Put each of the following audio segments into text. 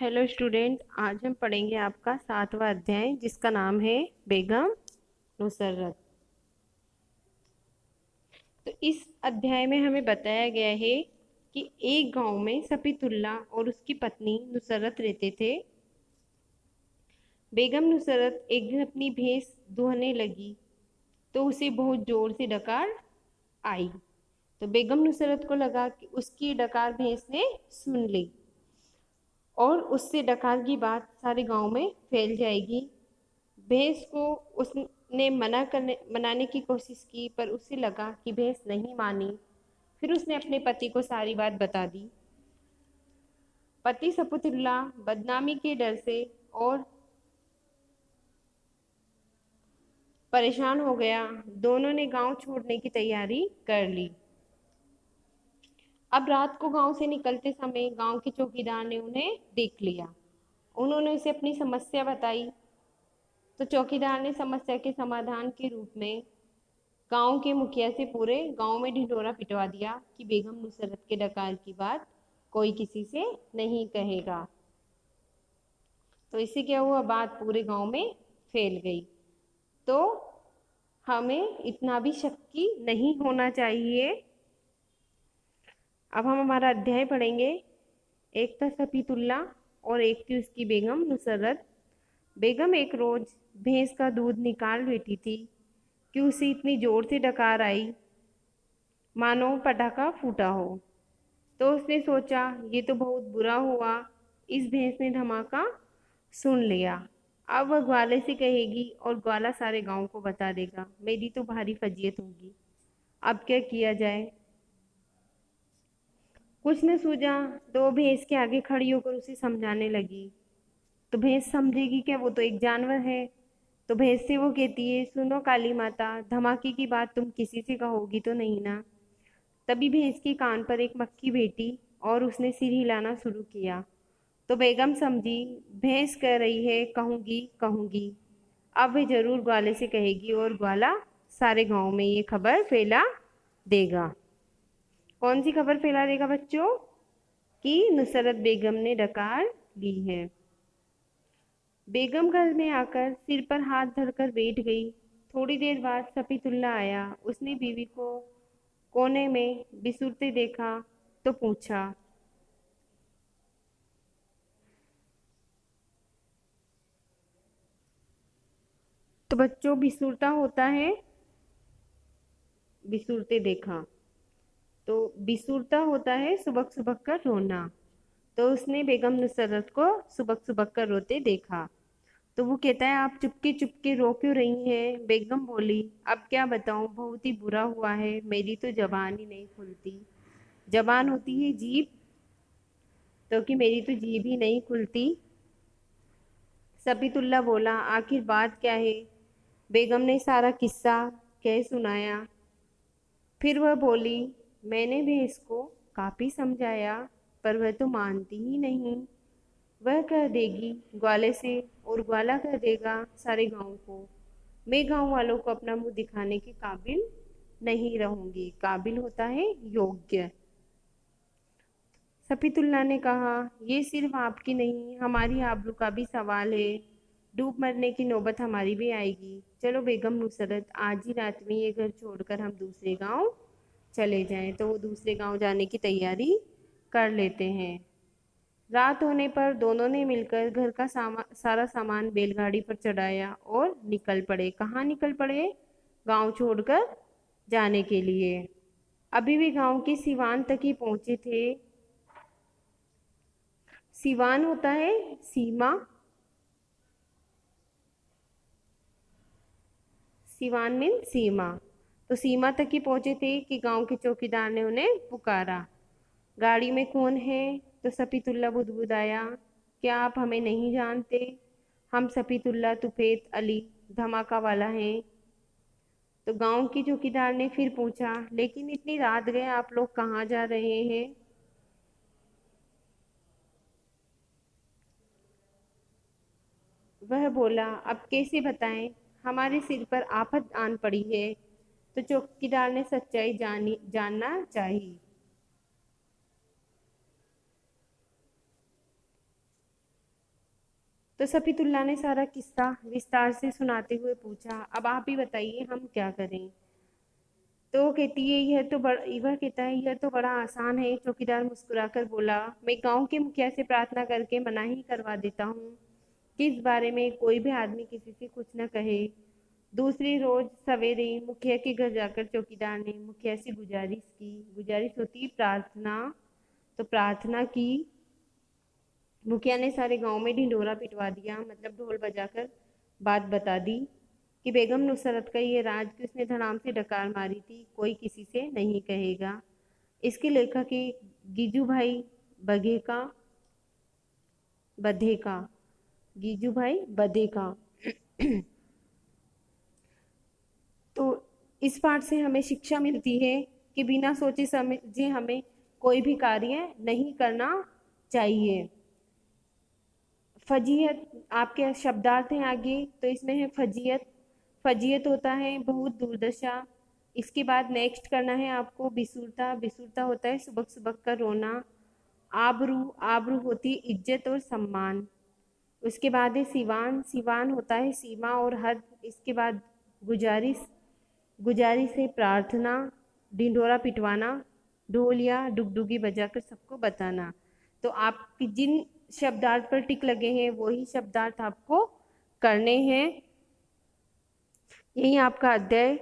Hello student, आज हम पढ़ेंगे आपका 7वां अध्याय जिसका नाम है बेगम नुसरत। तो इस अध्याय में हमें बताया गया है कि एक गांव में सफीतुल्ला और उसकी पत्नी नुसरत रहते थे। बेगम नुसरत एक दिन अपनी भैंस दुहने लगी तो उसे बहुत जोर से डकार आई। तो बेगम नुसरत को लगा कि उसकी डकार भैंस ने सुन ली और उससे डकार की बात सारे गांव में फैल जाएगी। भैंस को उसने मनाने की कोशिश की, पर उसे लगा कि भैंस नहीं मानी। फिर उसने अपने पति को सारी बात बता दी। पति सपुतुल्लाह बदनामी के डर से और परेशान हो गया। दोनों ने गांव छोड़ने की तैयारी कर ली। अब रात को गांव से निकलते समय गांव के चौकीदार ने उन्हें देख लिया। उन्होंने उसे अपनी समस्या बताई। तो चौकीदार ने समस्या के समाधान के रूप में गांव के मुखिया से पूरे गांव में ढिंढोरा पिटवा दिया कि बेगम नुसरत के डकार की बात कोई किसी से नहीं कहेगा। तो इससे क्या हुआ, बात पूरे गांव में फैल गई। तो हमें इतना भी शक्की नहीं होना चाहिए। अब हम हमारा अध्याय पढ़ेंगे। एक था सफीतुल्ला और एक थी उसकी बेगम नुसरत। बेगम एक रोज भैंस का दूध निकाल बैठी थी कि उसे इतनी जोर से डकार आई मानो पटाखा फूटा हो। तो उसने सोचा, ये तो बहुत बुरा हुआ, इस भैंस ने धमाका सुन लिया। अब वह ग्वाले से कहेगी और ग्वाला सारे गांव को बता देगा। मेरी तो भारी फजीयत होगी। अब क्या किया जाए? कुछ न सूझा। तो भैंस के आगे खड़ी होकर उसे समझाने लगी। तो भैंस समझेगी क्या, वो तो एक जानवर है। तो भैंस से वो कहती है, सुनो काली माता, धमाके की बात तुम किसी से कहोगी तो नहीं ना? तभी भैंस के कान पर एक मक्खी बैठी और उसने सिर हिलाना शुरू किया। तो बेगम समझी, भैंस कह रही है कहूंगी कहूंगी। अब वे जरूर ग्वाले से कहेगी और ग्वाला सारे गांव में ये खबर फैला देगा। कौन सी खबर फैला देगा बच्चों? कि नुसरत बेगम ने डकार ली है। बेगम घर में आकर सिर पर हाथ धरकर बैठ गई। थोड़ी देर बाद सफीतुल्ला आया। उसने बीवी को कोने में बिसुरते देखा तो पूछा, तो बच्चों बिसुरता होता है, बिसुरते देखा तो बिसुरता होता है सुबक सुबक कर रोना। तो उसने बेगम नुसरत को सुबक सुबक कर रोते देखा। तो वो कहता है, आप चुपके चुपके रो क्यों रही हैं? बेगम बोली, अब क्या बताऊं, बहुत ही बुरा हुआ है, मेरी तो जबान ही नहीं खुलती। जबान होती है जीभ, तो कि मेरी तो जीभ ही नहीं खुलती। सफीतुल्ला बोला, आखिर बात क्या है? बेगम ने सारा किस्सा कह सुनाया। फिर वह बोली, मैंने भी इसको काफी समझाया, पर वह तो मानती ही नहीं। वह कह देगी ग्वाले से और ग्वाला कह देगा सारे गांव को। मैं गांव वालों को अपना मुंह दिखाने के काबिल नहीं रहूंगी। काबिल होता है योग्य। सफीतुल्ला ने कहा, ये सिर्फ आपकी नहीं हमारी आबरू का भी सवाल है। डूब मरने की नौबत हमारी भी आएगी। चलो बेगम नुसरत, आज ही रात में ये घर छोड़कर हम दूसरे गांव चले जाएं। तो वो दूसरे गांव जाने की तैयारी कर लेते हैं। रात होने पर दोनों ने मिलकर घर का सारा सामान बैलगाड़ी पर चढ़ाया और निकल पड़े। कहाँ निकल पड़े? गांव छोड़कर जाने के लिए। अभी भी गांव के सिवान तक ही पहुंचे थे। सिवान होता है सीमा। सिवान मीन सीमा। तो सीमा तक ही पहुंचे थे कि गांव के चौकीदार ने उन्हें पुकारा। गाड़ी में कौन है? तो सफीतुल्ला बुदबुदाया, क्या आप हमें नहीं जानते? हम सफीतुल्ला तुफेत अली धमाका वाला हैं। तो गांव की चौकीदार ने फिर पूछा, लेकिन इतनी रात गए आप लोग कहाँ जा रहे हैं? वह बोला, अब कैसे बताएं, हमारे सिर पर आफत आन पड़ी है। तो चौकीदार ने सच्चाई जानना चाहिए। तो सफीतुल्लाह ने सारा किस्सा विस्तार से सुनाते हुए पूछा, अब आप ही बताइए हम क्या करें। तो वो कहती है वह कहता है यह तो बड़ा आसान है। चौकीदार मुस्कुराकर बोला, मैं गांव के मुखिया से प्रार्थना करके मनाही करवा देता हूँ कि इस बारे में कोई भी आदमी किसी से कुछ न कहे। दूसरी रोज सवेरे मुखिया के घर जाकर चौकीदार ने मुखिया से गुजारिश होती प्रार्थना। तो प्रार्थना की। मुखिया ने सारे गांव में ढिंढोरा पिटवा दिया, मतलब ढोल बजाकर बात बता दी कि बेगम नुसरत का ये राज कि उसने धड़ाम से डकार मारी थी, कोई किसी से नहीं कहेगा। इसके लेखक है गीजू भाई बघेका बधेका गीजू भाई बधेका। तो इस पाठ से हमें शिक्षा मिलती है कि बिना सोचे समझे हमें कोई भी कार्य नहीं करना चाहिए। फजीयत आपके शब्दार्थ हैं आगे, तो इसमें है फजीयत। फजीयत होता है बहुत दुर्दशा। इसके बाद नेक्स्ट करना है आपको बिसूरता। बिसूरता होता है सुबक सुबक कर रोना। आबरू, आबरू होती है इज्जत और सम्मान। उसके बाद है सिवान। सिवान होता है सीमा और हद। इसके बाद गुजारिश। गुजारिश है प्रार्थना। ढिंढोरा पिटवाना, ढोल या डुगडुगी बजाकर सबको बताना। तो आपकी जिन शब्दार्थ पर टिक लगे हैं वही शब्दार्थ आपको करने हैं। यही आपका अध्याय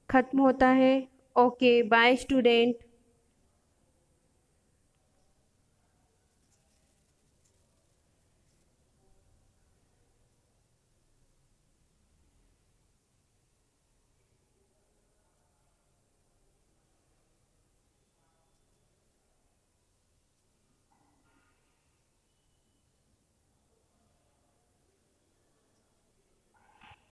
खत्म होता है। Okay bye student.